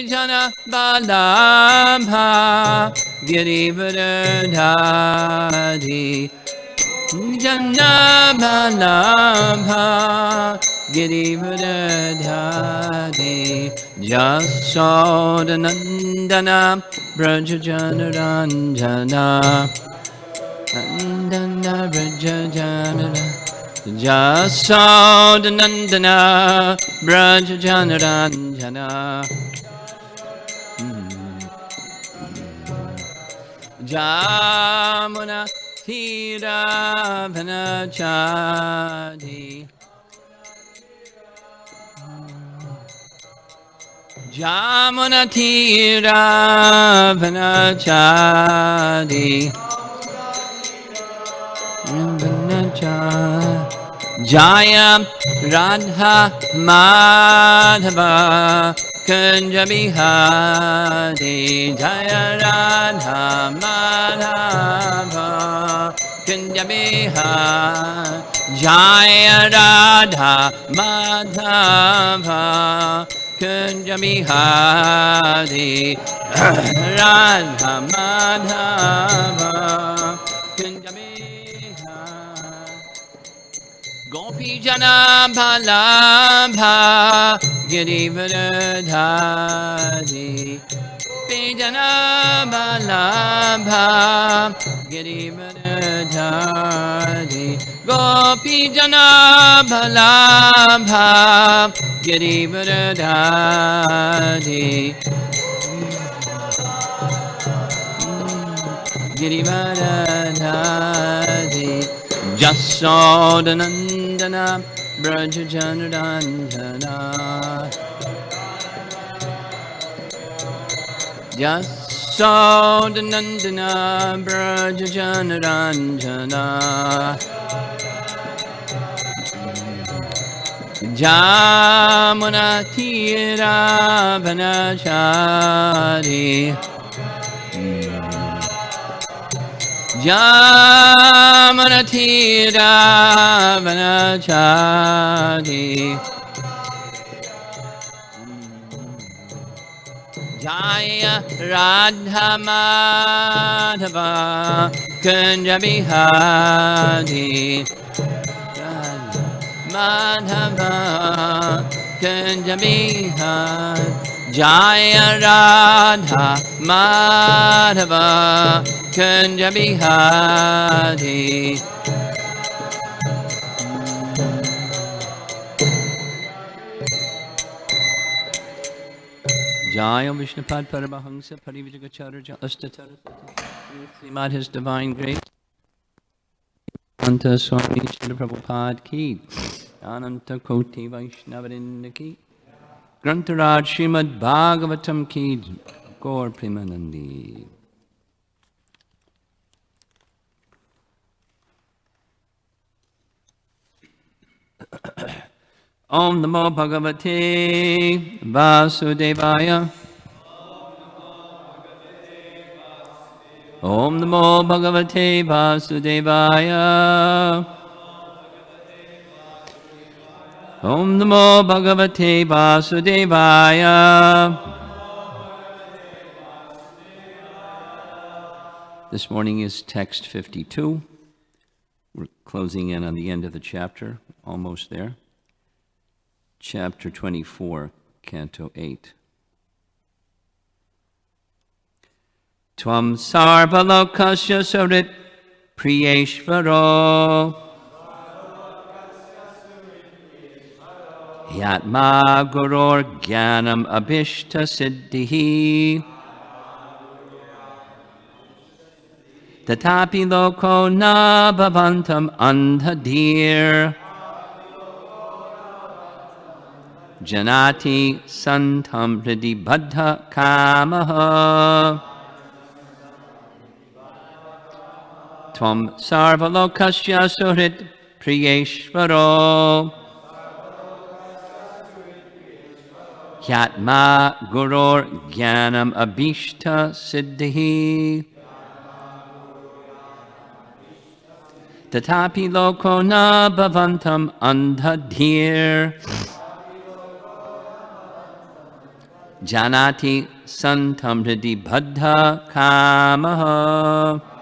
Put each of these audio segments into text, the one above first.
Jana Balabha Girivardhari Jana Balabha Girivardhari Jasodanandana Brajajanaranjana Nandana Brajajanara Jasodanandana Brajajanaranjana Jamuna Thira Vanachadi Jamuna Thira Vanachadi Jaya Radha Madhava Kunja Bihari Jaya Radha Madhava Kunja Bihari Jaya Radha Madhava Kunja Bihari Radha Madhava Kunja Gopi Jana Balabha Girivardhari Gopi Jana Balabha Girivardhari Gopi Jana Balabha Girivardhari Girivardhari Jasodanandana Brajajanaranjana Jasodanandana Brajajanaranjana Jamuna Tira Vanachari Jamuna Tira Vanachari Jaya Radha Madhava Kunja Bihari Madhava Kunja Bihari Jaya Radha Madhava Kunja Bihari Jaya Vishnupad Paramahamsa Parivijagacharya Astatara Srimad His Divine Grace Romapada Swami Srila Prabhupada Ki Ananta Koti Vaishnavarinda Ki Grantaraj Srimad Bhagavatam Ki Gaur Premanandi Om Namo Bhagavate Vasudevaya Om Namo Bhagavate Vasudevaya Om Namo Bhagavate Vasudevaya. This morning is text 52. We're closing in on the end of the chapter, almost there. Chapter 24, Canto 8. Tvam sarvalokasya sarit priyeshvaro Yatma gurur jnanam abhishta siddhihi Tatapi loko na bhavantam andhadir Janati santam hridi baddha kamaha Tvam sarvalokasya suhrit priyeshvaro Yatma gurur jnanam abhishta siddhihi Tatapi loko na bhavantam andhadhir Janati santam hridhi baddha kamaha.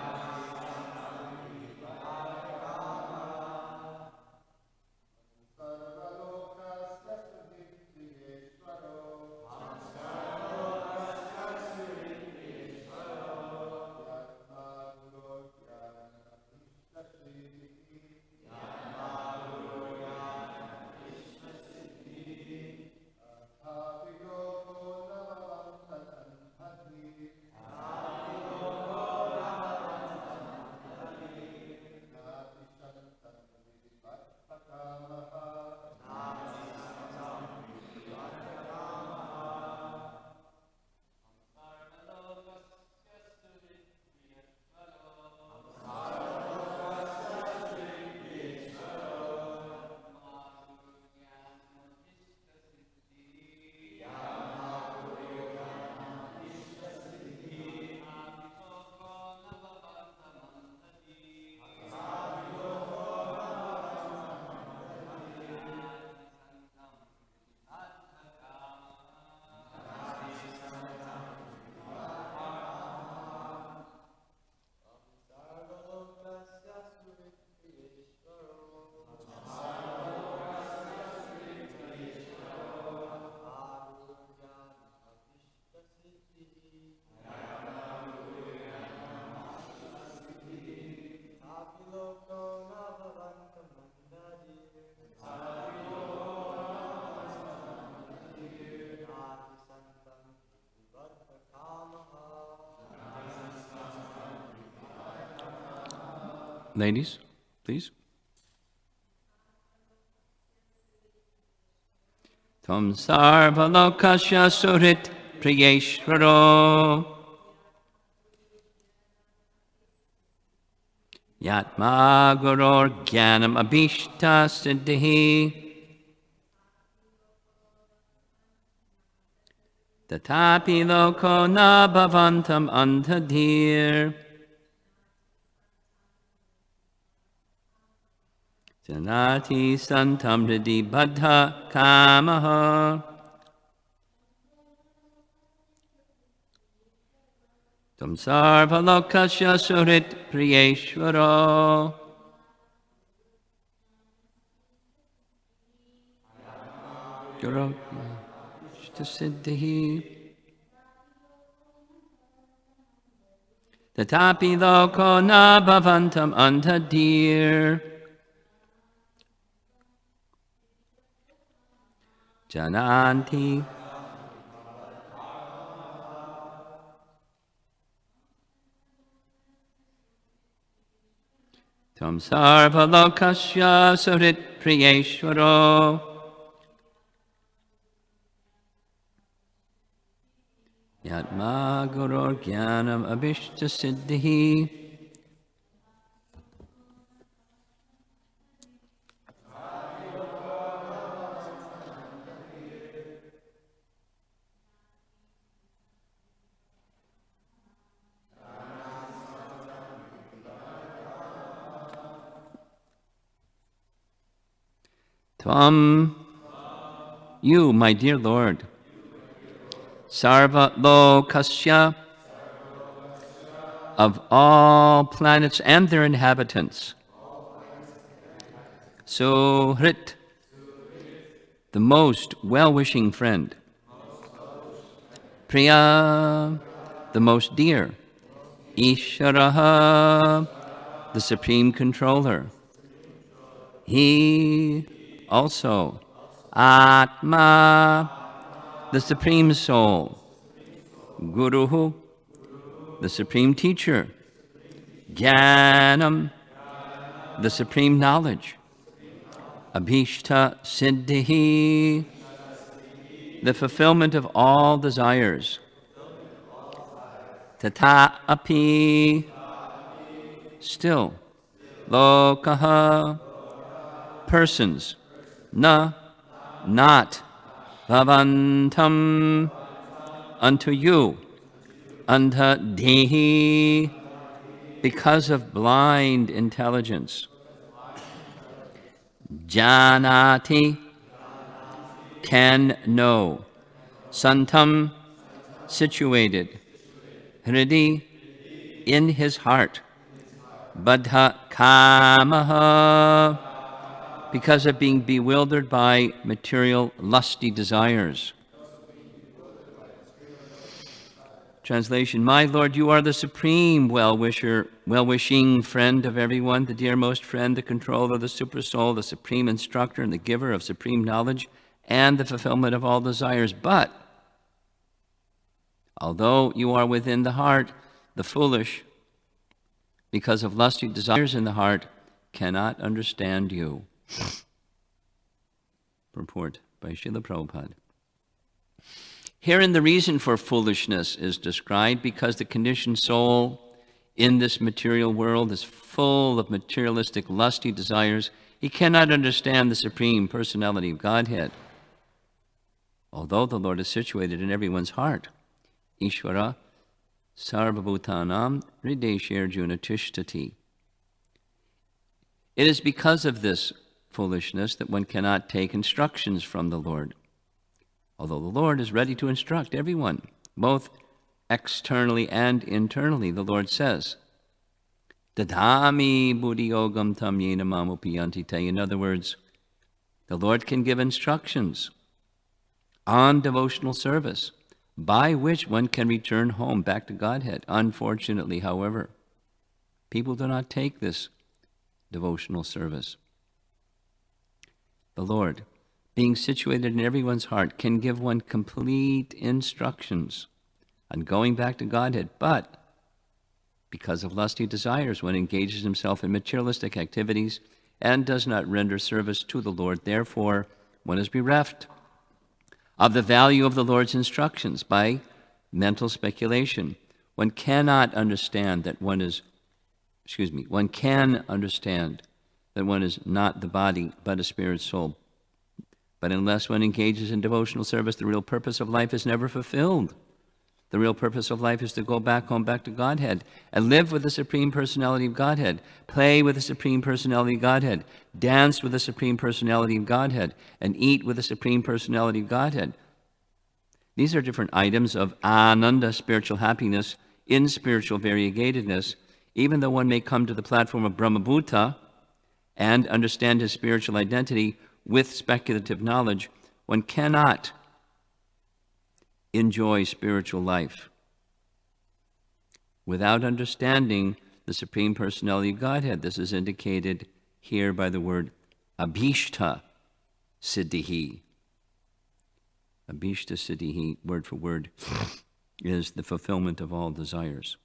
Ladies, please. Tvam sarva lokasya surit priyeshvaro yatma guror jnanam abhishta siddhi tatapi loko na bhavantam antadhir janati santam hridhi baddha kamaha. Tam sarva lokasya surit priyeshvaro guru siddhi tatapi loko na bhavantam antadhir jananti tam sarva lokasya surit priyeshvaro yatma gurur jnanam abhishta siddhi Tvam, you, my dear Lord, sarva lokasya, of all planets and their inhabitants, Suhrit, the most well-wishing friend, Priya, the most dear, Isharaha, the supreme controller, He also, Atma, the supreme soul, Guruhu, the supreme teacher, Jnanam, the supreme knowledge, Abhishta Siddhi, the fulfillment of all desires, Tata Api, still, Lokaha, persons, Na, not, Bhavantam, unto you, Anta Dehi, because of blind intelligence, Janati, can know, santam, situated, hridi, in his heart, Badha kamaha, because of being bewildered by material lusty desires. Translation, my Lord, you are the supreme well-wisher, well-wishing friend of everyone, the dearmost friend, the controller, the supersoul, the supreme instructor, and the giver of supreme knowledge, and the fulfillment of all desires. But, although you are within the heart, the foolish, because of lusty desires in the heart, cannot understand you. Purport by Srila Prabhupada. Herein the reason for foolishness is described, because the conditioned soul in this material world is full of materialistic lusty desires. He cannot understand the Supreme Personality of Godhead, although the Lord is situated in everyone's heart. Ishvara sarvabhutanam hrideshir juna tishtati. It is because of this foolishness that one cannot take instructions from the Lord, although the Lord is ready to instruct everyone, both externally and internally. The Lord says, Dadami buddhiyogam tam yena mamupiyanti te. In other words, the Lord can give instructions on devotional service by which one can return home back to Godhead. Unfortunately, however, people do not take this devotional service. The Lord, being situated in everyone's heart, can give one complete instructions on going back to Godhead, but because of lusty desires, one engages himself in materialistic activities and does not render service to the Lord. Therefore, one is bereft of the value of the Lord's instructions by mental speculation. One cannot understand that one is, one can understand that one is not the body, but a spirit soul. But unless one engages in devotional service, the real purpose of life is never fulfilled. The real purpose of life is to go back home, back to Godhead, and live with the Supreme Personality of Godhead, play with the Supreme Personality of Godhead, dance with the Supreme Personality of Godhead, and eat with the Supreme Personality of Godhead. These are different items of ananda, spiritual happiness, in spiritual variegatedness. Even though one may come to the platform of Brahmabhuta and understand his spiritual identity with speculative knowledge, one cannot enjoy spiritual life without understanding the Supreme Personality of Godhead. This is indicated here by the word abhishta siddhihi. Abhishta siddhihi, word for word, is the fulfillment of all desires.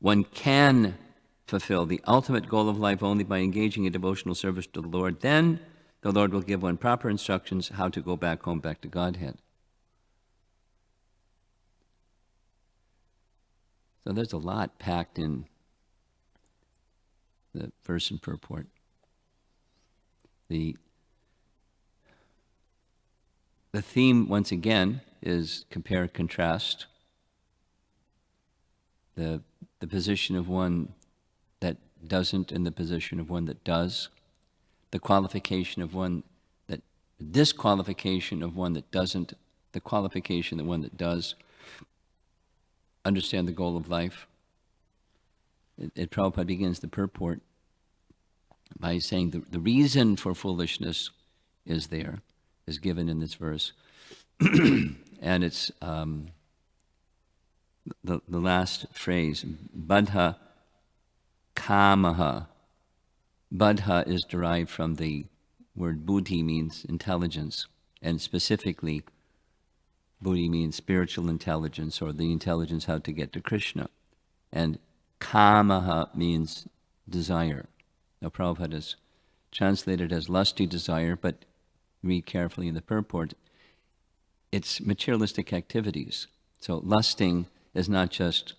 One can fulfill the ultimate goal of life only by engaging in devotional service to the Lord. Then the Lord will give one proper instructions how to go back home, back to Godhead. So there's a lot packed in the verse and purport. The theme, once again, is compare and contrast. The position of one that doesn't and the position of one that does. The qualification of one that, disqualification of one that doesn't, the qualification of one that does. Understand the goal of life. Prabhupada begins the purport by saying the reason for foolishness is given in this verse. And it's the last phrase, Badha kamaha. Badha is derived from the word buddhi, means intelligence, and specifically buddhi means spiritual intelligence, or the intelligence how to get to Krishna. And kamaha means desire. Now Prabhupada is translated as lusty desire, but read carefully in the purport. It's materialistic activities. So lusting is not just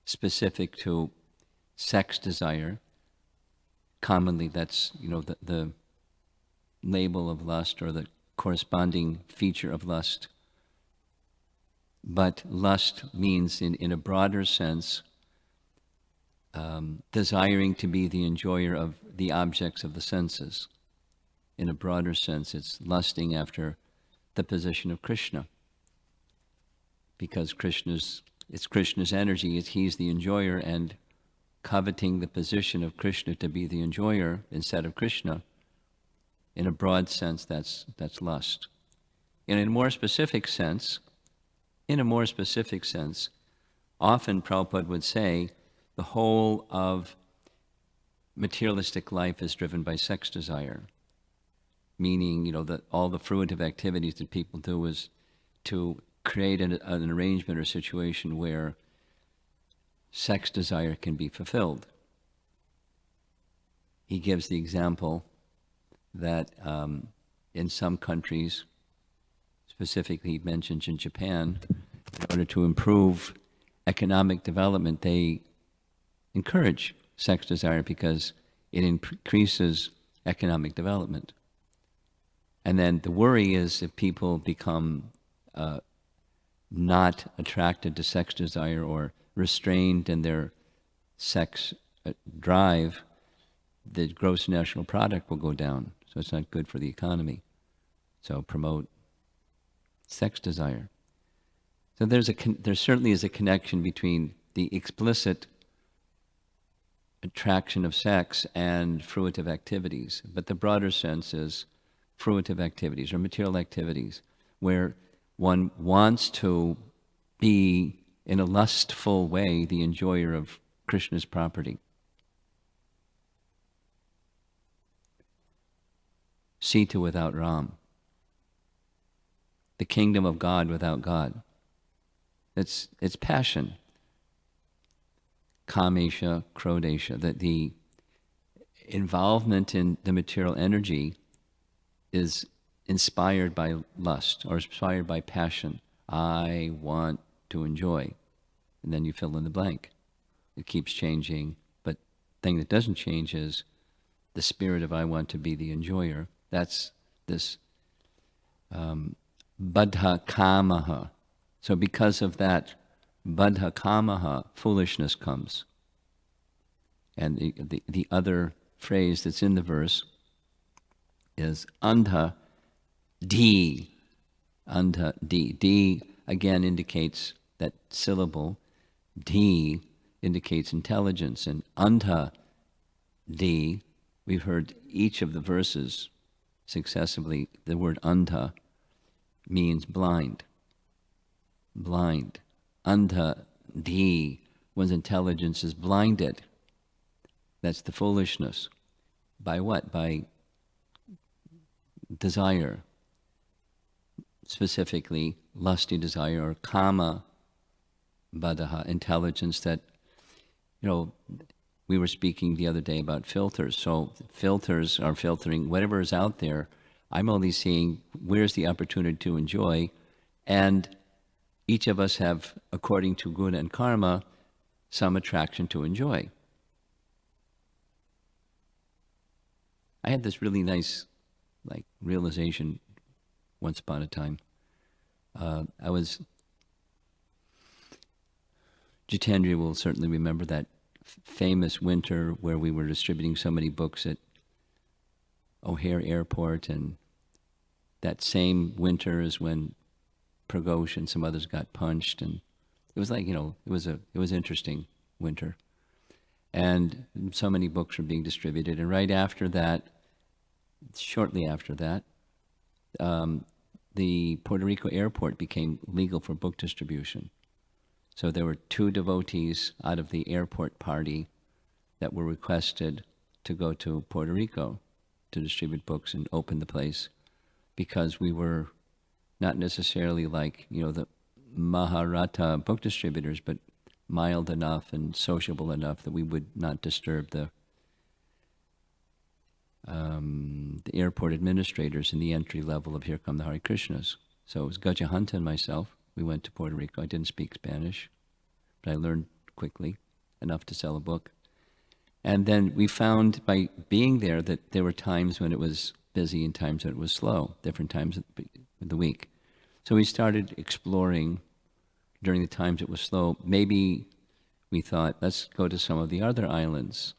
specific to sex desire. Commonly that's, the label of lust or the corresponding feature of lust. But lust means, in a broader sense, desiring to be the enjoyer of the objects of the senses. In a broader sense, it's lusting after the position of Krishna, because it's Krishna's energy, he's the enjoyer, and coveting the position of Krishna to be the enjoyer instead of Krishna, in a broad sense, that's lust. In a more specific sense, often Prabhupada would say the whole of materialistic life is driven by sex desire, meaning, that all the fruitive activities that people do is to create an arrangement or situation where sex desire can be fulfilled. He gives the example that in some countries, specifically he mentions in Japan, in order to improve economic development, they encourage sex desire because it increases economic development. And then the worry is if people become not attracted to sex desire or restrained in their sex drive, the gross national product will go down. So it's not good for the economy. So promote sex desire. So there certainly is a connection between the explicit attraction of sex and fruitive activities. But the broader sense is fruitive activities or material activities where one wants to be, in a lustful way, the enjoyer of Krishna's property. Sita without Ram. The kingdom of God without God. It's passion. Kamesha, Krodesha. The involvement in the material energy is inspired by lust or inspired by passion. I want to enjoy. And then you fill in the blank. It keeps changing, but the thing that doesn't change is the spirit of I want to be the enjoyer. That's this baddha kamaha. So because of that baddha kamaha, foolishness comes. And the other phrase that's in the verse is andha di. Andha di. Di again indicates that syllable. Di indicates intelligence. And andha di, we've heard each of the verses successively. The word andha means blind. Blind. Andha di, one's intelligence is blinded. That's the foolishness. By what? By desire. Specifically, lusty desire or kama badaha, intelligence that, we were speaking the other day about filters. So filters are filtering whatever is out there. I'm only seeing where's the opportunity to enjoy, and each of us have, according to guna and karma, some attraction to enjoy. I had this really nice, realization once upon a time. Jitendra will certainly remember that famous winter where we were distributing so many books at O'Hare Airport, and that same winter is when Pragosh and some others got punched, and it was it was interesting winter. And so many books were being distributed, and right after that, shortly after that, the Puerto Rico airport became legal for book distribution. So there were 2 devotees out of the airport party that were requested to go to Puerto Rico to distribute books and open the place, because we were not necessarily the Maharata book distributors, but mild enough and sociable enough that we would not disturb the airport administrators in the entry level of Here Come the Hare Krishnas. So it was Gajahanta and myself. We went to Puerto Rico. I didn't speak Spanish, but I learned quickly enough to sell a book. And then we found by being there that there were times when it was busy and times when it was slow, different times of the week. So we started exploring during the times it was slow. Maybe we thought, let's go to some of the other islands.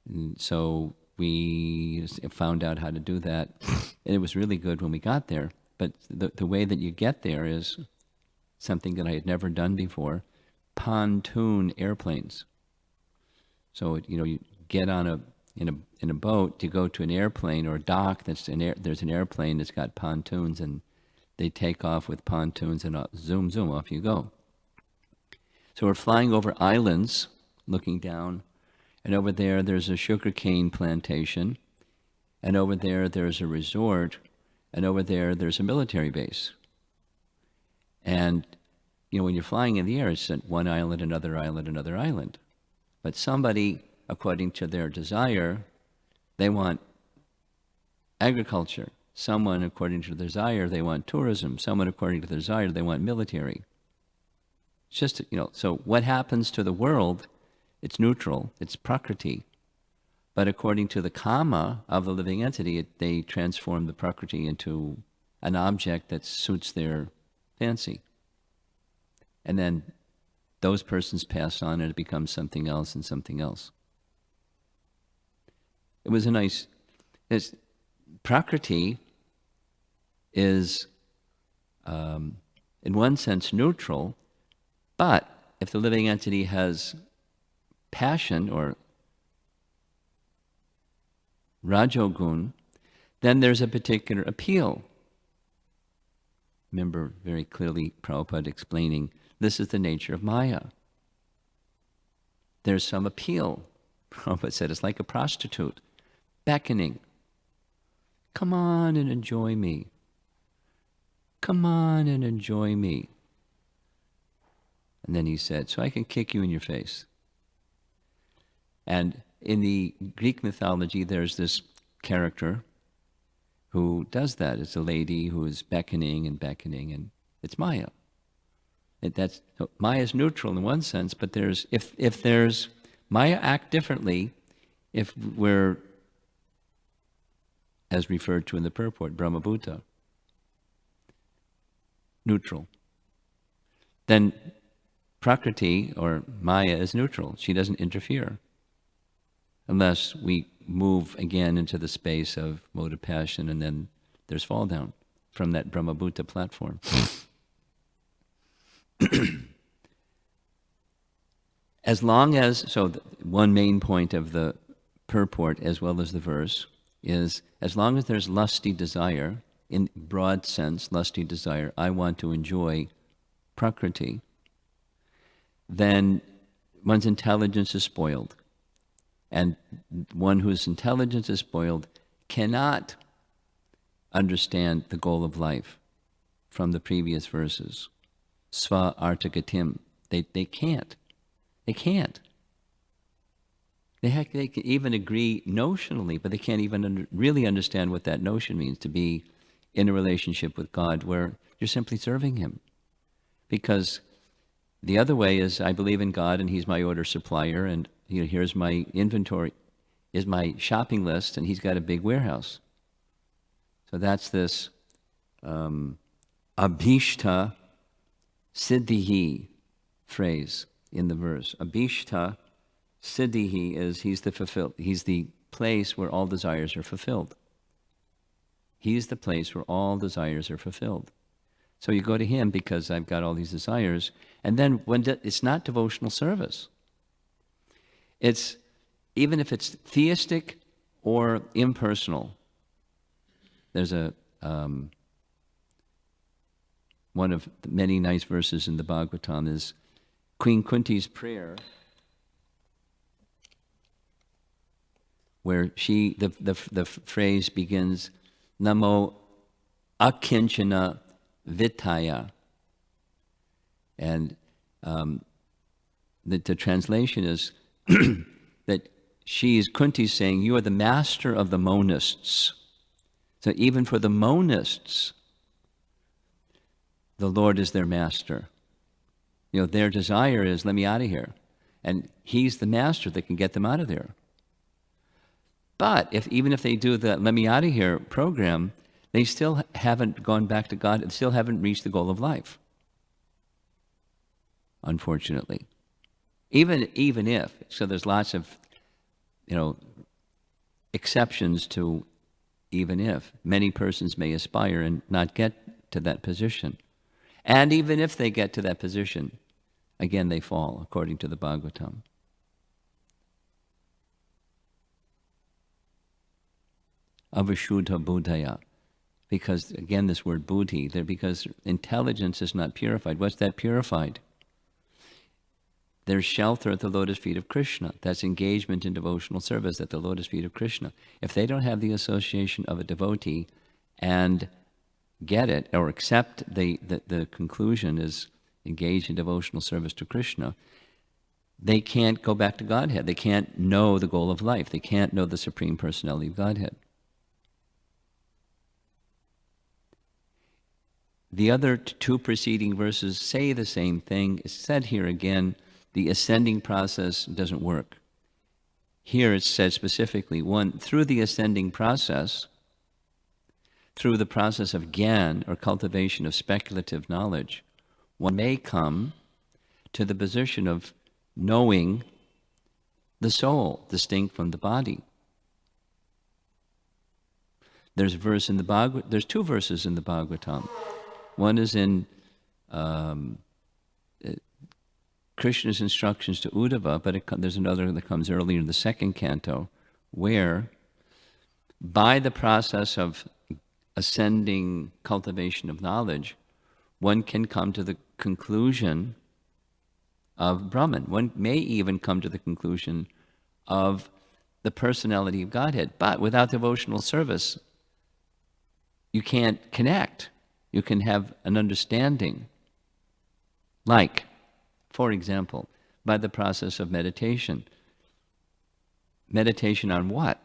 And so we found out how to do that. And it was really good when we got there. But the way that you get there is something that I had never done before: pontoon airplanes. So you get on in a boat to go to an airplane or a dock there's an airplane that's got pontoons, and they take off with pontoons, and zoom, off you go. So we're flying over islands, looking down, and over there's a sugarcane plantation, and over there's a resort, and over there's a military base. And when you're flying in the air, it's at one island, another island, another island. But somebody, according to their desire, they want agriculture. Someone, according to their desire, they want tourism. Someone, according to their desire, they want military. It's just, so what happens to the world, it's neutral, it's prakriti. But according to the karma of the living entity, they transform the prakriti into an object that suits their fancy. And then those persons pass on, and it becomes something else and something else. It was a nice... Prakriti is, in one sense, neutral, but if the living entity has passion or rajogun, then there's a particular appeal. Remember very clearly Prabhupada explaining, this is the nature of Maya. There's some appeal. Prabhupada said it's like a prostitute, beckoning. Come on and enjoy me. Come on and enjoy me. And then he said, so I can kick you in your face. And in the Greek mythology, there's this character who does that. It's a lady who is beckoning, and it's Maya. So Maya is neutral in one sense, but if there's Maya act differently, if we're, as referred to in the purport, Brahmabhuta, neutral. Then Prakriti, or Maya, is neutral. She doesn't interfere. Unless we move again into the space of mode of passion, and then there's fall down from that Brahmabhuta platform. As long as, one main point of the purport as well as the verse is, as long as there's lusty desire, in broad sense, lusty desire, I want to enjoy Prakriti, then one's intelligence is spoiled. And one whose intelligence is spoiled cannot understand the goal of life from the previous verses. Sva artagatim. They can't. They can't. They can even agree notionally, but they can't even really understand what that notion means, to be in a relationship with God where you're simply serving Him. Because the other way is, I believe in God and He's my order supplier, and here's my inventory, is my shopping list, and He's got a big warehouse. So that's this abhishta siddhihi phrase in the verse. Abhishta siddhihi is He's the place where all desires are fulfilled. He's the place where all desires are fulfilled. So you go to Him because I've got all these desires, and then it's not devotional service. It's, even if it's theistic or impersonal. There's one of the many nice verses in the Bhagavatam is Queen Kunti's prayer, where the phrase begins, Namo akinchana vitaya. And the translation is that Kunti's saying, you are the master of the monists. So even for the monists, the Lord is their master. Their desire is, let me out of here. And He's the master that can get them out of there. But even if they do the let me out of here program, they still haven't gone back to God, and still haven't reached the goal of life. Unfortunately. Even if, so there's lots of, exceptions to even if. Many persons may aspire and not get to that position. And even if they get to that position, again they fall, according to the Bhagavatam. Avashuddha buddhaya. Because, again, this word buddhi, because intelligence is not purified. What's that purified? There's shelter at the lotus feet of Krishna. That's engagement in devotional service at the lotus feet of Krishna. If they don't have the association of a devotee and get it or accept the conclusion is engaged in devotional service to Krishna, they can't go back to Godhead. They can't know the goal of life. They can't know the Supreme Personality of Godhead. The other two preceding verses say the same thing. It's said here again, the ascending process doesn't work. Here it's said specifically, one, through the ascending process, through the process of gyan, or cultivation of speculative knowledge, one may come to the position of knowing the soul distinct from the body. There's two verses in the Bhagavatam. One is in Krishna's instructions to Uddhava, but there's another that comes earlier in the second canto, where by the process of ascending cultivation of knowledge, one can come to the conclusion of Brahman. One may even come to the conclusion of the personality of Godhead. But without devotional service, you can't connect. You can have an understanding. Like, for example, by the process of meditation. Meditation on what?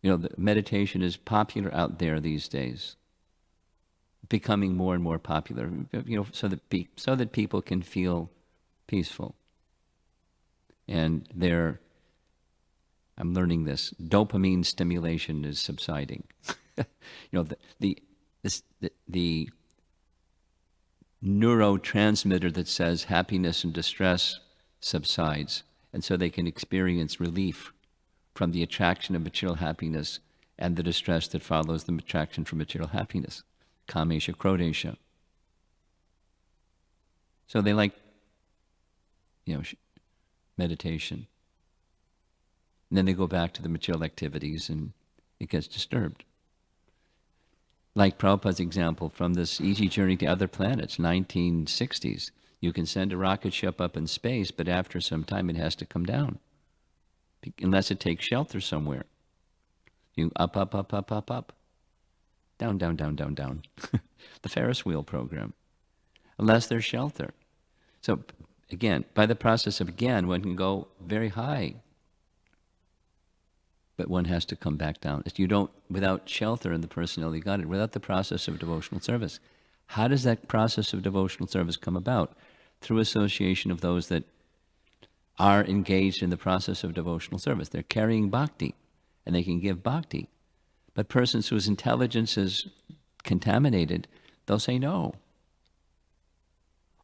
The meditation is popular out there these days, becoming more and more popular, so that people can feel peaceful. And I'm learning this, dopamine stimulation is subsiding. The neurotransmitter that says happiness and distress subsides, and so they can experience relief from the attraction of material happiness and the distress that follows the attraction from material happiness, kamesha, krodesha. So they like, meditation. And then they go back to the material activities and it gets disturbed. Like Prabhupada's example from this easy journey to other planets, 1960s. You can send a rocket ship up in space, but after some time it has to come down, unless it takes shelter somewhere. You up, up, up, up, up, up. Down, down, down, down, down. The Ferris wheel program. Unless there's shelter. So, again, by the process of gyan, one can go very high. But one has to come back down. Without shelter in the personality of Godhead, without the process of devotional service. How does that process of devotional service come about? Through association of those that are engaged in the process of devotional service. They're carrying bhakti, and they can give bhakti. But persons whose intelligence is contaminated, they'll say no.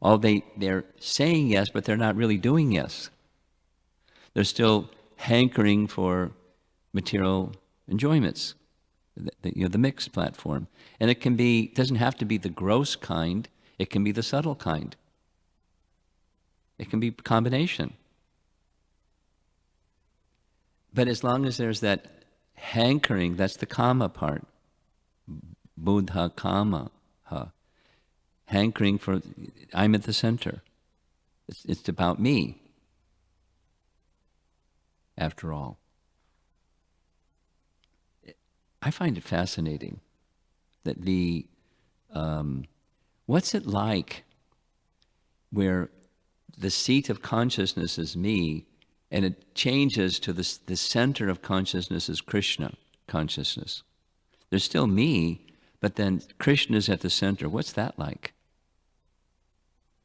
They're saying yes, but they're not really doing yes. They're still hankering for material enjoyments, the mixed platform. And it doesn't have to be the gross kind, it can be the subtle kind. It can be a combination. But as long as there's that hankering, that's the kama part. Buddha kama. Hankering for, I'm at the center. It's about me, after all. I find it fascinating that what's it like where the seat of consciousness is me, and it changes to the center of consciousness is Krishna consciousness. There's still me, but then Krishna's at the center. What's that like?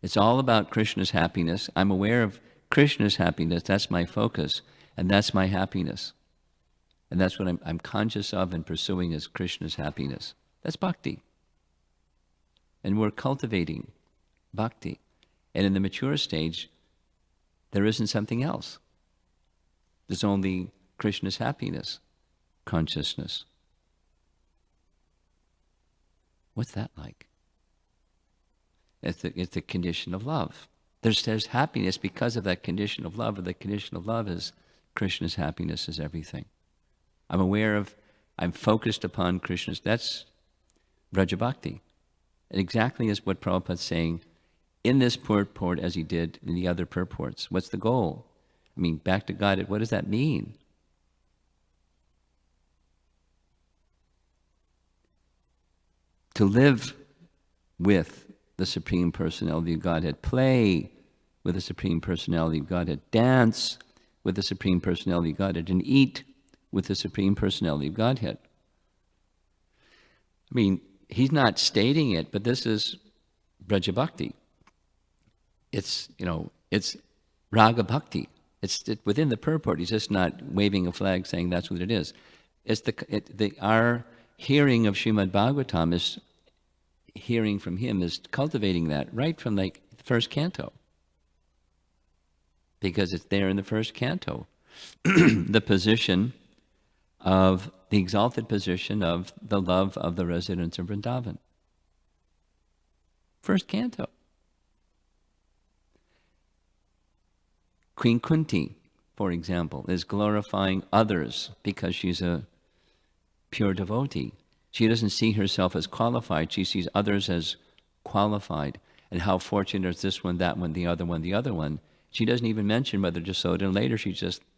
It's all about Krishna's happiness. I'm aware of Krishna's happiness. That's my focus, and that's my happiness. And that's what I'm conscious of and pursuing as Krishna's happiness. That's bhakti. And we're cultivating bhakti. And in the mature stage, there isn't something else. There's only Krishna's happiness. consciousness. What's that like? It's the condition of love. There's happiness because of that condition of love, and the condition of love is Krishna's happiness is everything. I'm focused upon Krishna's, that's Vraja Bhakti. And exactly as what Prabhupada's saying in this purport as he did in the other purports. What's the goal? I mean, back to God, what does that mean? To live with the Supreme Personality of Godhead, play with the Supreme Personality of Godhead, dance with the Supreme Personality of Godhead, and eat with the Supreme Personality of Godhead. I mean, he's not stating it, but this is Vraja Bhakti. It's Raga Bhakti. It's within the purport. He's just not waving a flag saying that's what it is. It's our hearing of Srimad Bhagavatam is hearing from him, is cultivating that right from the first canto. Because it's there in the first canto. The position of the exalted position of the love of the residents of Vrindavan. First canto. Queen Kunti, for example, is glorifying others because she's a pure devotee. She doesn't see herself as qualified. She sees others as qualified. And how fortunate is this one, that one, the other one, the other one. She doesn't even mention Mother Jasoda, and later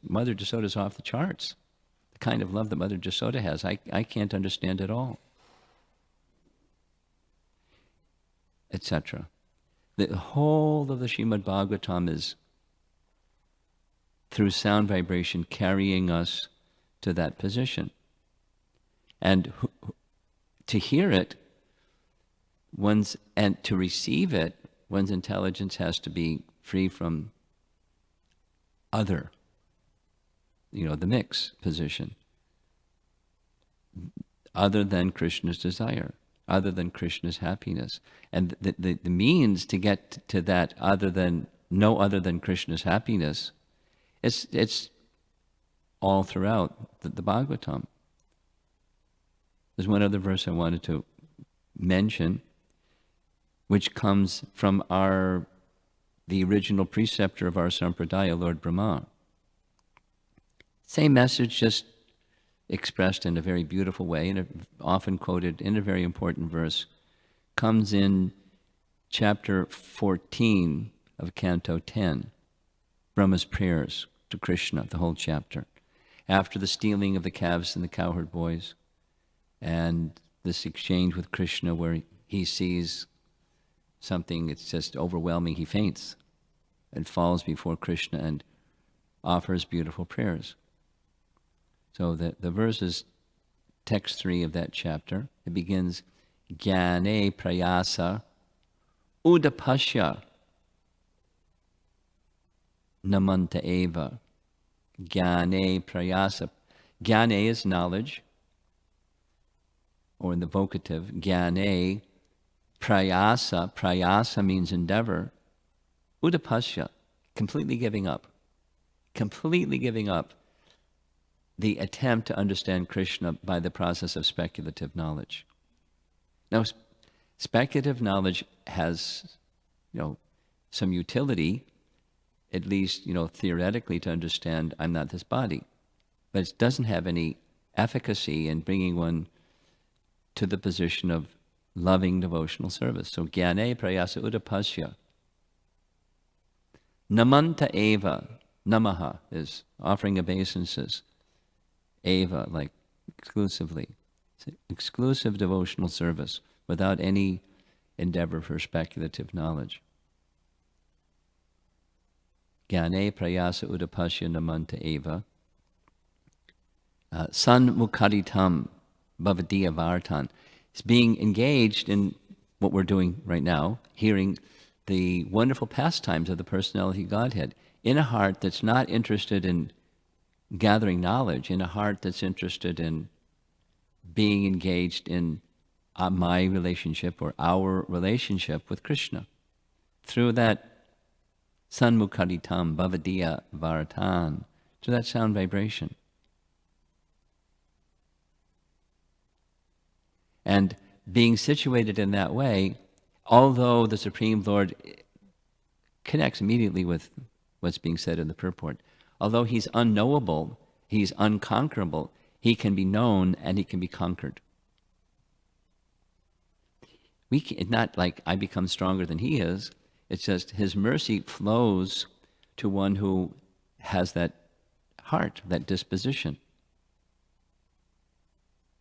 Mother Jasoda's off the charts. The kind of love that Mother Jasoda has, I can't understand at all. Etc. The whole of the Srimad Bhagavatam is, through sound vibration, carrying us to that position. And to hear it, and to receive it, one's intelligence has to be free from other, the mix position, other than Krishna's desire, other than Krishna's happiness. And the means to get to that no other than Krishna's happiness, it's all throughout the Bhagavatam. There's one other verse I wanted to mention, which comes from the original preceptor of our Sampradaya, Lord Brahma. Same message, just expressed in a very beautiful way, and often quoted in a very important verse, comes in chapter 14 of Canto 10, Brahma's prayers to Krishna, the whole chapter. After the stealing of the calves and the cowherd boys, and this exchange with Krishna where he sees something, it's just overwhelming, he faints and falls before Krishna and offers beautiful prayers. So the verse is text 3 of that chapter. It begins, Jnane prayasa udapasya namanta eva. Jnane prayasa. Jnane is knowledge, or in the vocative, Jnane prayasa. Prayasa means endeavor. Udapasya, completely giving up. Completely giving up the attempt to understand Krishna by the process of speculative knowledge. Now, speculative knowledge has, some utility, at least, theoretically, to understand I'm not this body. But it doesn't have any efficacy in bringing one to the position of loving devotional service. So, Jnane prayasa udapasya. Namanta eva. Namaha is offering obeisances. Eva, like exclusively. It's exclusive devotional service without any endeavor for speculative knowledge. Jnane prayasa udapasya namanta eva. San mukaditam bhavadiya vartan. It's being engaged in what we're doing right now, hearing the wonderful pastimes of the Personality Godhead in a heart that's not interested in gathering knowledge, in a heart that's interested in being engaged in my relationship or our relationship with Krishna. Through that sanmukaditam bhavadiya vartan, through that sound vibration. And being situated in that way, although the Supreme Lord connects immediately with what's being said in the purport, although he's unknowable, he's unconquerable, he can be known and he can be conquered. It's not like I become stronger than he is. It's just his mercy flows to one who has that heart, that disposition.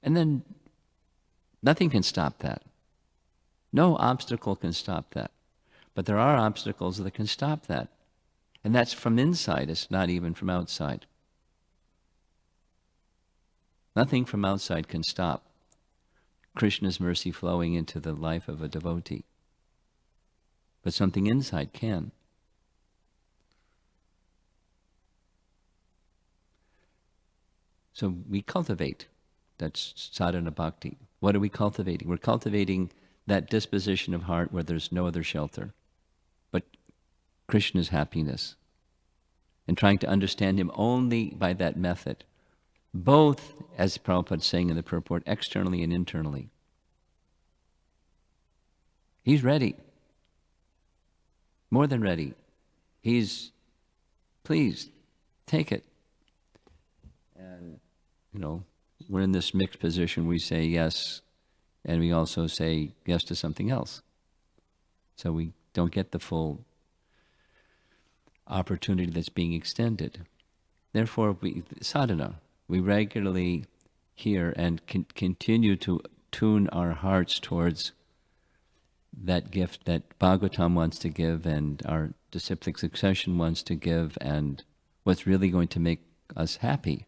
And then nothing can stop that. No obstacle can stop that. But there are obstacles that can stop that. And that's from inside, it's not even from outside. Nothing from outside can stop Krishna's mercy flowing into the life of a devotee. But something inside can. So we cultivate. That's sadhana bhakti. What are we cultivating? We're cultivating that disposition of heart where there's no other shelter but Krishna's happiness, and trying to understand him only by that method, both, as Prabhupada is saying in the purport, externally and internally. He's ready, more than ready. He's pleased, take it. And, we're in this mixed position. We say yes, and we also say yes to something else. So we don't get the full opportunity that's being extended. Therefore, sadhana, we regularly hear and continue to tune our hearts towards that gift that Bhagavatam wants to give and our disciplic succession wants to give, and what's really going to make us happy.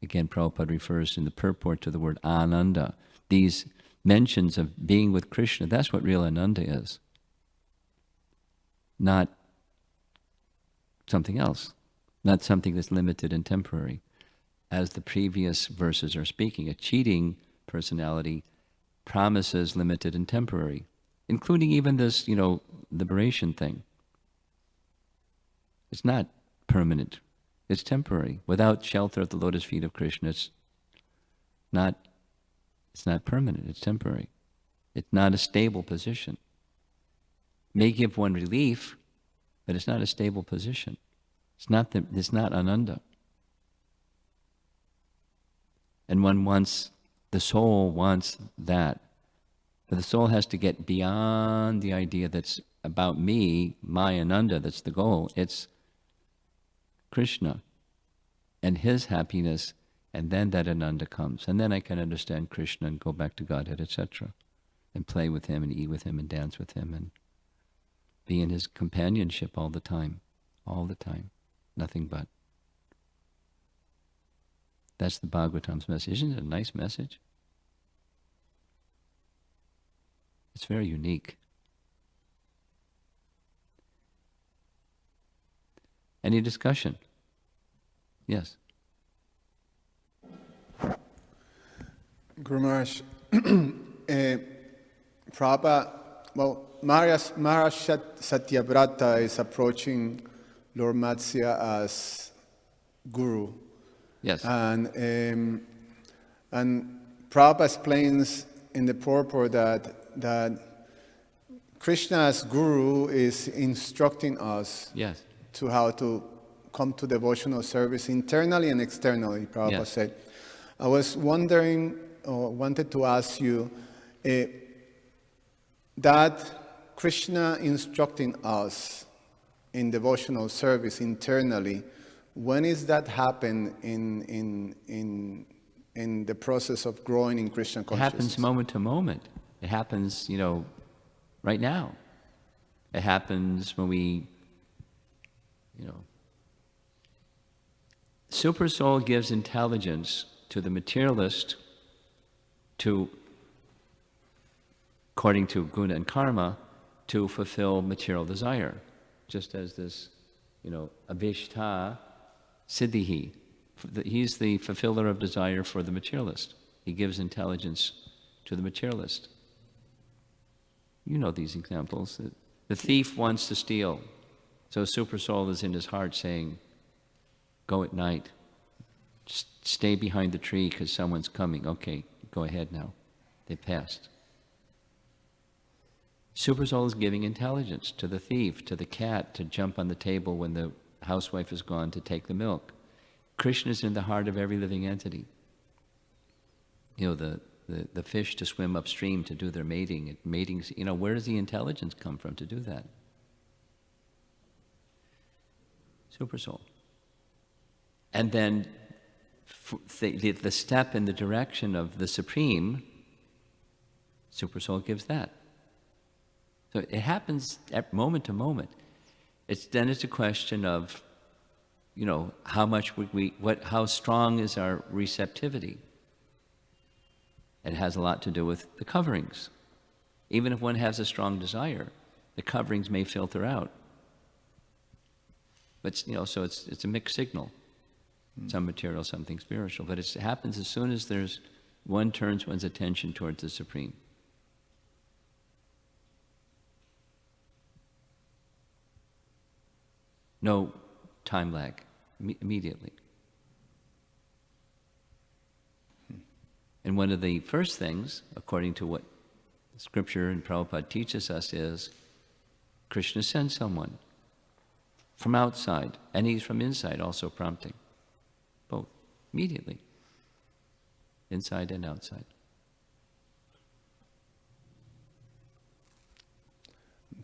Again, Prabhupada refers in the purport to the word ananda. These mentions of being with Krishna, that's what real ananda is. Not something else. Not something that's limited and temporary. As the previous verses are speaking, a cheating personality promises limited and temporary, including even this, liberation thing. It's not permanent. It's temporary. Without shelter at the lotus feet of Krishna, it's not permanent. It's temporary. It's not a stable position. May give one relief, but it's not a stable position. It's not ananda. And the soul wants that. But the soul has to get beyond the idea that's about me, my ananda, that's the goal. It's Krishna and his happiness, and then that ananda comes. And then I can understand Krishna and go back to Godhead, etc. And play with him and eat with him and dance with him and be in his companionship all the time. Nothing but. That's the Bhagavatam's message. Isn't it a nice message? It's very unique. Any discussion? Yes. Guru Maharaj, Prabhupada, Maharaj Satyavrata is approaching Lord Matsya as Guru. Yes. And Prabhupada explains in the purport that Krishna as Guru is instructing us Yes. to how to come to devotional service internally and externally, Prabhupada said. I was wondering, or wanted to ask you, that Krishna instructing us in devotional service internally, when is that happen in the process of growing in Krishna consciousness? It happens moment to moment. It happens, right now. It happens when we, Super Soul gives intelligence to the materialist according to guna and karma, to fulfill material desire. Just as this, avishta siddhihi. He's the fulfiller of desire for the materialist. He gives intelligence to the materialist. You know these examples. The thief wants to steal. So Super Soul is in his heart saying, go at night. Stay behind the tree because someone's coming. Okay, go ahead now. They passed. Supersoul is giving intelligence to the thief, to the cat, to jump on the table when the housewife is gone to take the milk. Krishna is in the heart of every living entity. You know, the fish to swim upstream to do their mating. Matings, you know, where does the intelligence come from to do that? Supersoul. And then the step in the direction of the Supreme, Supersoul gives that. So it happens at moment to moment. Then it's a question of, you know, how much how strong is our receptivity? It has a lot to do with the coverings. Even if one has a strong desire, the coverings may filter out. But, you know, so it's a mixed signal. Some material, something spiritual. But it happens as soon as one turns one's attention towards the Supreme. No time lag, immediately. And one of the first things, according to what Scripture and Prabhupada teaches us, is Krishna sends someone from outside, and he's from inside also prompting. Both, immediately. Inside and outside.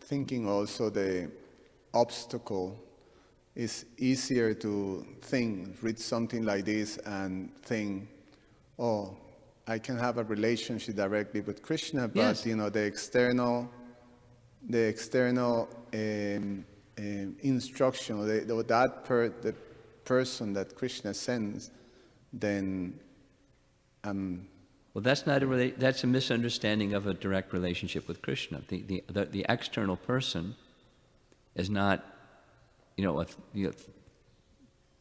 Thinking also the obstacle is easier to read something like this and think, oh, I can have a relationship directly with Krishna, but Yes. you know, the external instruction, the person that Krishna sends, then well, that's not that's a misunderstanding of a direct relationship with Krishna. The external person is not, you know,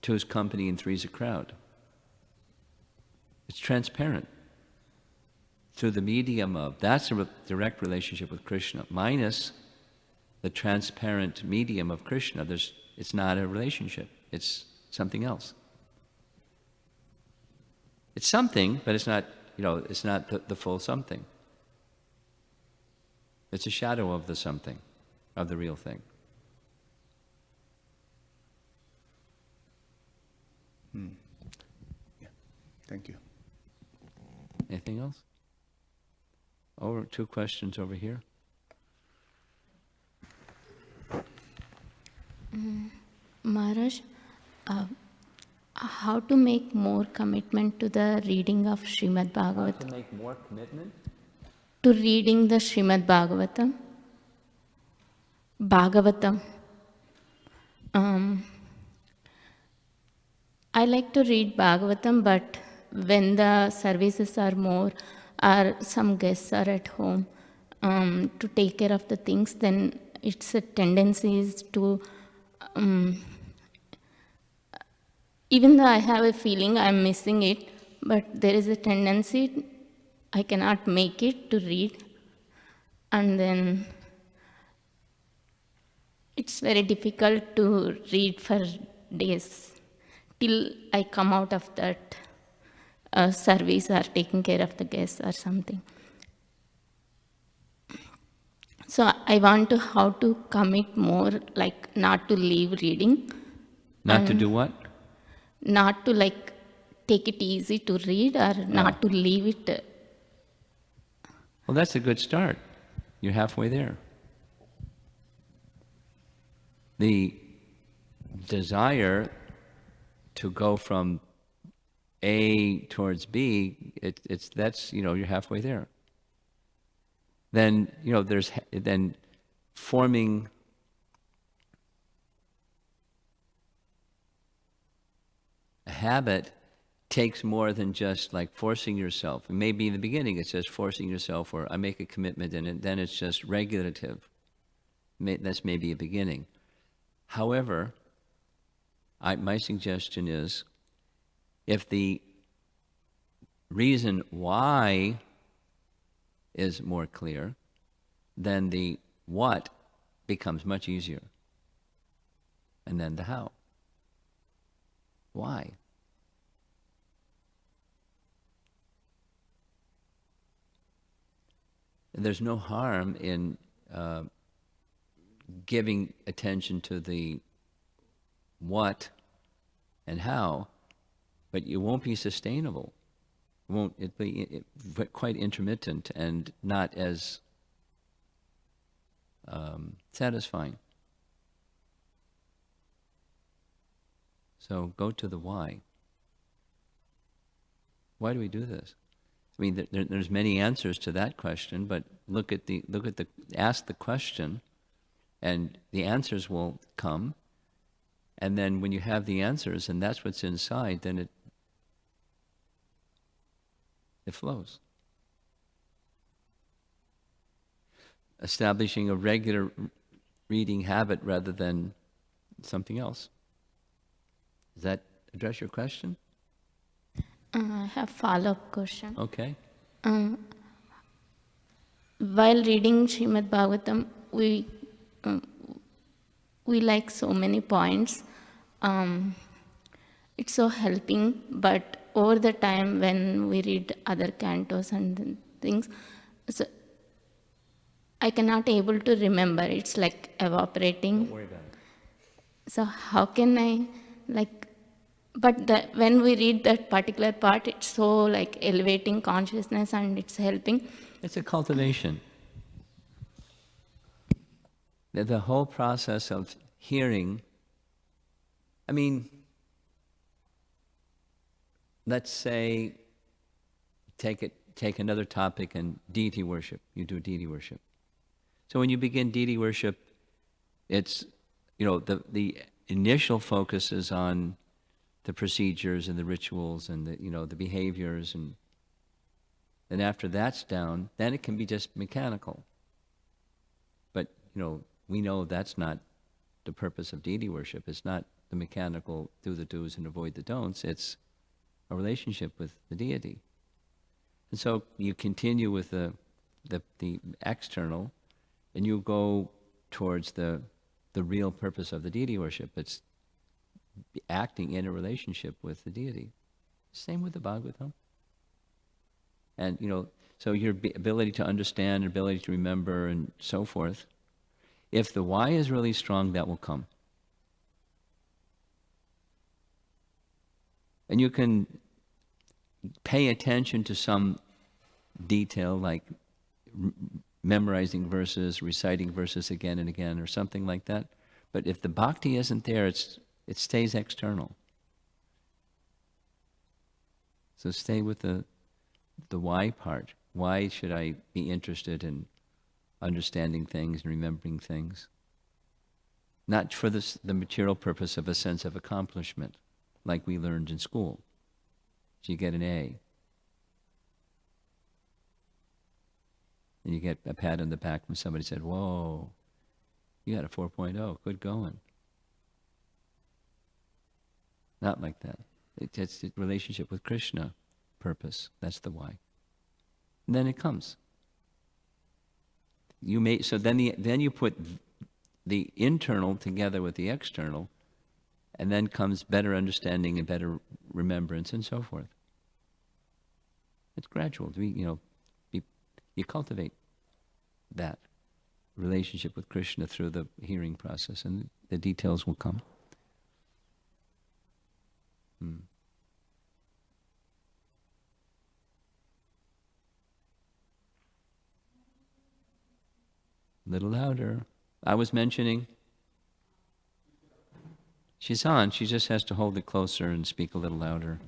two's company and three's a crowd. It's transparent. Through the medium of, that's a direct relationship with Krishna. Minus the transparent medium of Krishna, it's not a relationship. It's something else. It's something, but it's not, you know, it's not the full something. It's a shadow of the something, of the real thing. Yeah. Thank you. Anything else? Two questions over here. Maharaj, how to make more commitment to the reading of Srimad How Bhagavatam? to make more commitment? To reading the Srimad Bhagavatam. Bhagavatam. I like to read Bhagavatam, but when the services are more, or some guests are at home to take care of the things, then it's a tendency is to, even though I have a feeling I'm missing it, but there is a tendency I cannot make it to read, and then it's very difficult to read for days till I come out of that service or taking care of the guests or something. So I want to how to commit more, like not to leave reading. Not to do what? Not to like take it easy to read or not to leave it. Well, that's a good start. You're halfway there. The desire to go from A towards B, that's, you know, you're halfway there. Then, you know, then forming a habit takes more than just like forcing yourself. And maybe in the beginning it's just forcing yourself, or I make a commitment, and then it's just regulative. That's maybe a beginning. However, my suggestion is, if the reason why is more clear, then the what becomes much easier. And then the how. Why? there's no harm in giving attention to the what and how, but it won't be sustainable. It'll be quite intermittent and not as satisfying. So go to the why. Why do we do this? I mean, there's many answers to that question, but ask the question, and the answers will come. And then when you have the answers, and that's what's inside, then it flows. Establishing a regular reading habit rather than something else. Does that address your question? I have follow-up question. Okay. While reading Srimad Bhagavatam, we like so many points. It's so helping, but over the time when we read other cantos and things, so I cannot able to remember. It's like evaporating. Don't worry about it. So how can I when we read that particular part, it's so like elevating consciousness and it's helping. It's a cultivation. The whole process of hearing, I mean, let's say, take another topic and deity worship. You do deity worship. So when you begin deity worship, it's, the initial focus is on the procedures and the rituals and the behaviors, and then after that's down, then it can be just mechanical. But, we know that's not the purpose of deity worship. It's not the mechanical do the do's and avoid the don'ts. It's a relationship with the deity. And so you continue with the external, and you go towards the real purpose of the deity worship. It's acting in a relationship with the deity. Same with the Bhagavatam. And, so your ability to understand, ability to remember, and so forth, if the why is really strong, that will come. And you can pay attention to some detail, like memorizing verses, reciting verses again and again, or something like that. But if the bhakti isn't there, it stays external. So stay with the why part. Why should I be interested in understanding things and remembering things? Not for the material purpose of a sense of accomplishment, like we learned in school. So you get an A. And you get a pat on the back when somebody said, "Whoa, you got a 4.0, good going." Not like that. It's the relationship with Krishna purpose. That's the why. And then it comes. Then you put the internal together with the external, and then comes better understanding and better remembrance and so forth. It's gradual. You cultivate that relationship with Krishna through the hearing process, and the details will come. Little louder. I was mentioning. She's on. She just has to hold it closer and speak a little louder.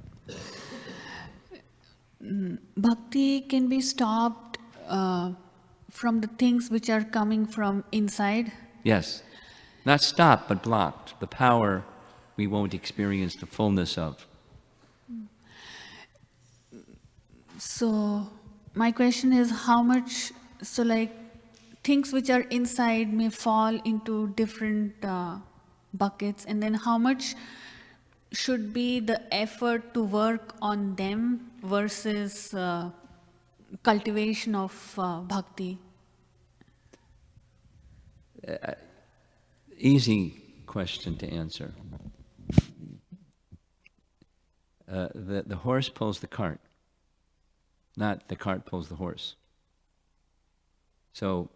Bhakti can be stopped from the things which are coming from inside. Yes. Not stopped, but blocked. The power we won't experience the fullness of. So my question is how much, things which are inside may fall into different buckets, and then how much should be the effort to work on them versus cultivation of bhakti? Easy question to answer. The horse pulls the cart, not the cart pulls the horse. So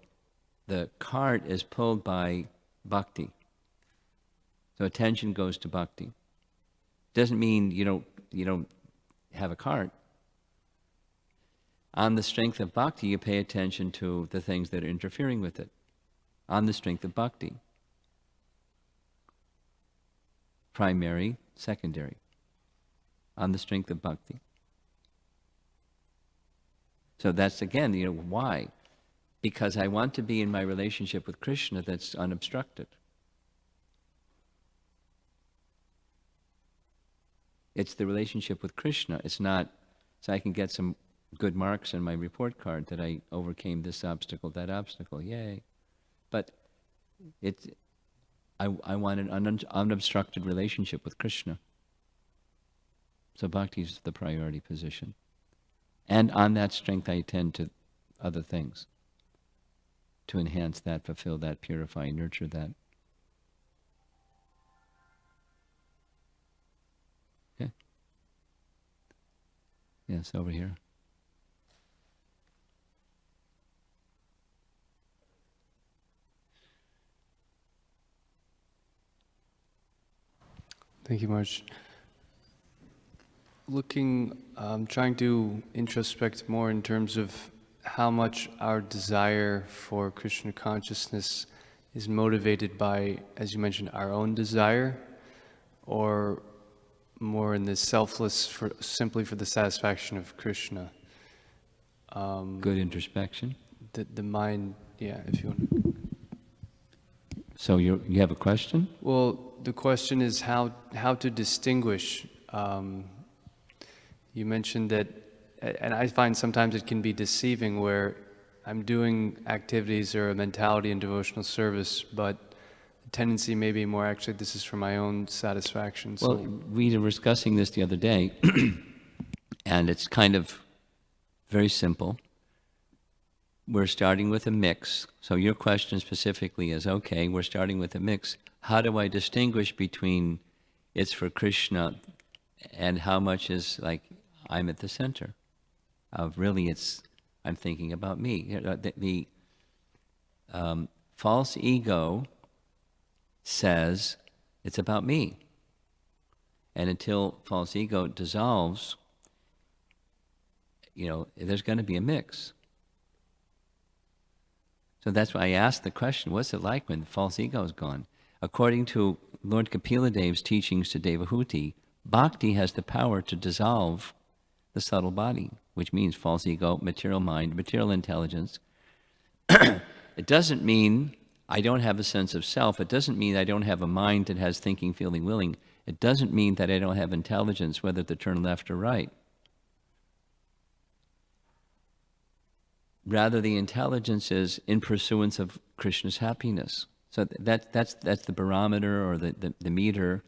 the cart is pulled by bhakti. So attention goes to bhakti. Doesn't mean you don't have a cart. On the strength of bhakti, you pay attention to the things that are interfering with it. On the strength of bhakti. Primary, secondary. On the strength of bhakti. So that's again, why? Because I want to be in my relationship with Krishna that's unobstructed. It's the relationship with Krishna. It's not so I can get some good marks in my report card that I overcame this obstacle, that obstacle, yay. But I want an unobstructed relationship with Krishna. So bhakti is the priority position. And on that strength I attend to other things to enhance that, fulfill that, purify, nurture that. Okay? Yes, over here. Thank you, Marge. Trying to introspect more in terms of how much our desire for Krishna consciousness is motivated by, as you mentioned, our own desire, or more in the selfless, simply for the satisfaction of Krishna. Good introspection. The mind, yeah, if you want. So you have a question? Well, the question is how to distinguish. You mentioned that, and I find sometimes it can be deceiving where I'm doing activities or a mentality in devotional service, but the tendency may be more actually this is for my own satisfaction. So. Well, we were discussing this the other day, and it's kind of very simple. We're starting with a mix. So your question specifically is, okay, we're starting with a mix. How do I distinguish between it's for Krishna and how much is like I'm at the center of really I'm thinking about me. The false ego says it's about me. And until false ego dissolves, there's going to be a mix. So that's why I asked the question, what's it like when the false ego is gone? According to Lord Kapila Dev's teachings to Devahuti, bhakti has the power to dissolve the subtle body, which means false ego, material mind, material intelligence. It doesn't mean I don't have a sense of self. It doesn't mean I don't have a mind that has thinking, feeling, willing. It doesn't mean that I don't have intelligence, whether to turn left or right. Rather, the intelligence is in pursuance of Krishna's happiness. So that's the barometer or the meter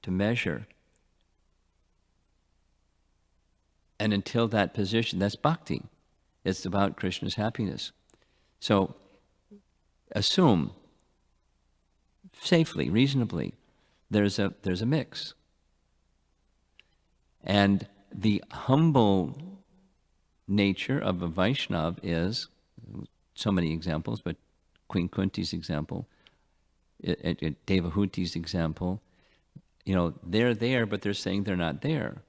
to measure. And until that position, that's bhakti. It's about Krishna's happiness. So assume safely, reasonably, there's a mix. And the humble nature of a Vaishnava is, so many examples, but Queen Kunti's example, Devahuti's example, they're there, but they're saying they're not there.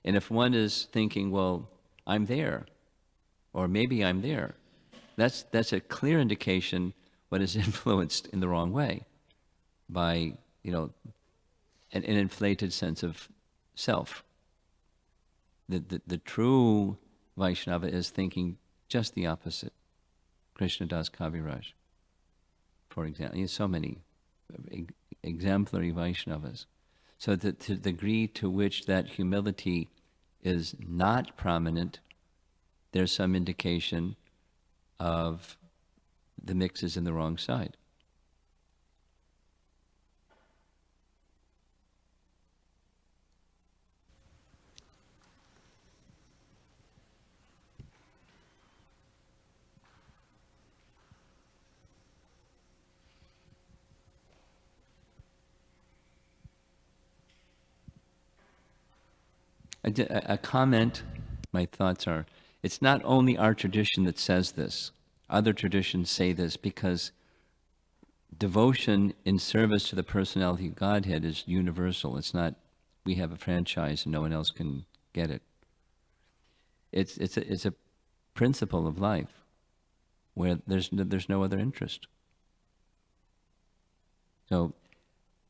And if one is thinking, well, I'm there, or maybe I'm there, that's a clear indication what is influenced in the wrong way by, an inflated sense of self. The true Vaishnava is thinking just the opposite. Krishna Das Kaviraj, for example. There's so many exemplary Vaishnavas. So that to the degree to which that humility is not prominent, there's some indication of the mix is in the wrong side. A comment, my thoughts are, it's not only our tradition that says this. Other traditions say this because devotion in service to the personality of Godhead is universal. It's not, we have a franchise and no one else can get it. It's a principle of life where there's no other interest. So,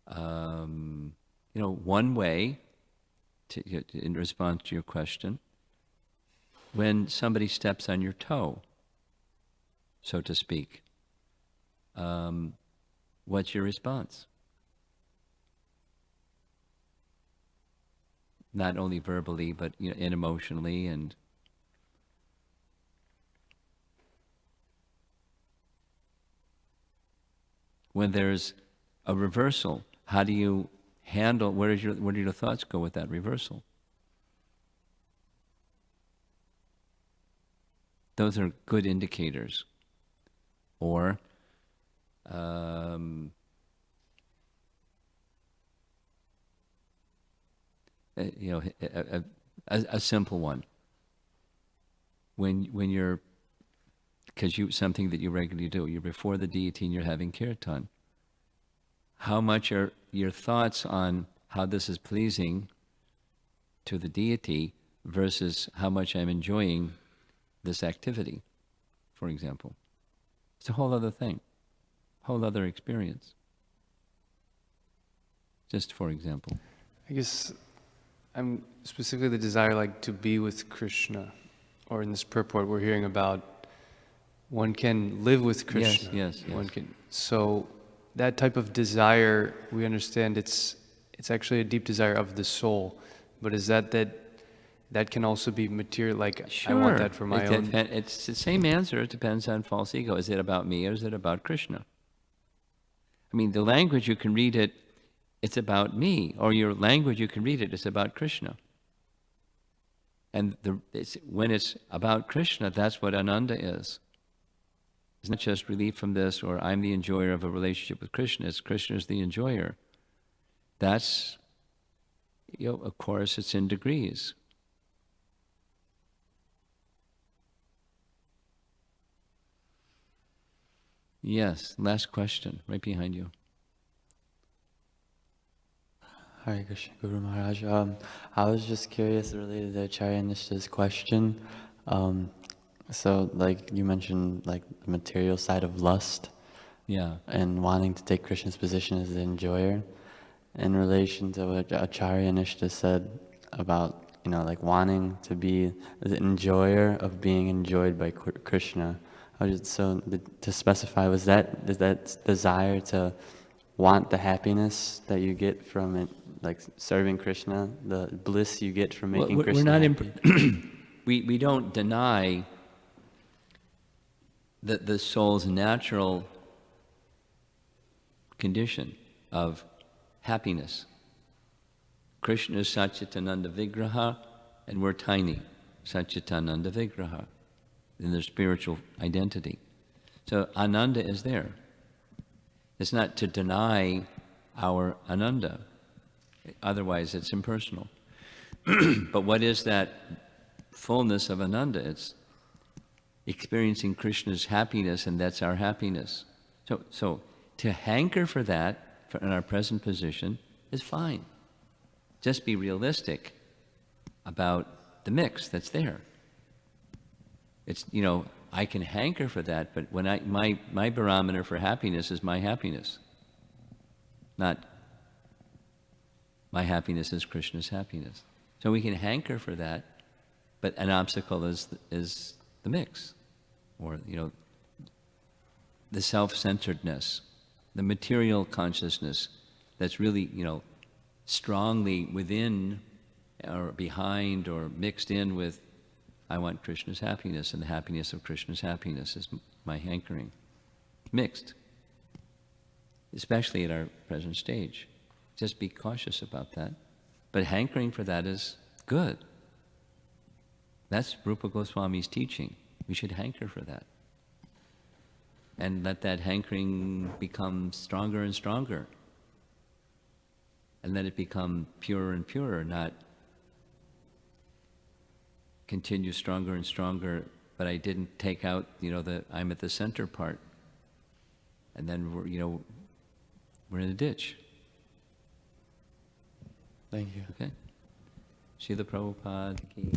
one way, in response to your question, when somebody steps on your toe, so to speak, what's your response? Not only verbally, but and emotionally, and when there's a reversal, how do you handle? Where do your thoughts go with that reversal? Those are good indicators. Or a simple one. When you're, because something that you regularly do, you're before the deity and you're having kirtan. How much are your thoughts on how this is pleasing to the deity versus how much I'm enjoying this activity, for example? It's a whole other thing, whole other experience. Just for example. I guess I'm specifically the desire to be with Krishna, or in this purport we're hearing about one can live with Krishna. Yes. One can. So that type of desire, we understand it's actually a deep desire of the soul. But is that can also be material? Sure. I want that for my own. It's the same answer. It depends on false ego. Is it about me or is it about Krishna? I mean, the language, you can read it, it's about me. Or your language, you can read it, it's about Krishna. And when it's about Krishna, that's what Ananda is. It's not just relief from this, or I'm the enjoyer of a relationship with Krishna. It's Krishna's the enjoyer. That's, of course, it's in degrees. Yes, last question, right behind you. Hare Krishna, Guru Maharaj. I was just curious related to Acharya Nishta's question. So, you mentioned, the material side of lust. Yeah. And wanting to take Krishna's position as the enjoyer. In relation to what Acharya Nishta said about, wanting to be the enjoyer of being enjoyed by Krishna. To specify, is that desire to want the happiness that you get from it, serving Krishna, the bliss you get from making Krishna happy? We don't deny the soul's natural condition of happiness. Krishna is Satchitananda Vigraha, and we're tiny, Satchitananda Vigraha, in their spiritual identity. So Ananda is there. It's not to deny our Ananda. Otherwise, it's impersonal. But what is that fullness of Ananda? It's experiencing Krishna's happiness, and that's our happiness. So to hanker for that in our present position is fine. Just be realistic about the mix that's there. It's, I can hanker for that, but when my barometer for happiness is my happiness, not my happiness is Krishna's happiness. So we can hanker for that, but an obstacle is the mix, or the self-centeredness, the material consciousness that's really strongly within or behind or mixed in with I want Krishna's happiness, and the happiness of Krishna's happiness is my hankering. Mixed, especially at our present stage. Just be cautious about that. But hankering for that is good. That's Rupa Goswami's teaching. We should hanker for that. And let that hankering become stronger and stronger. And let it become purer and purer, not continue stronger and stronger but I didn't take out, the I'm at the center part. And then we're in a ditch. Thank you. Okay? Srila Prabhupada ki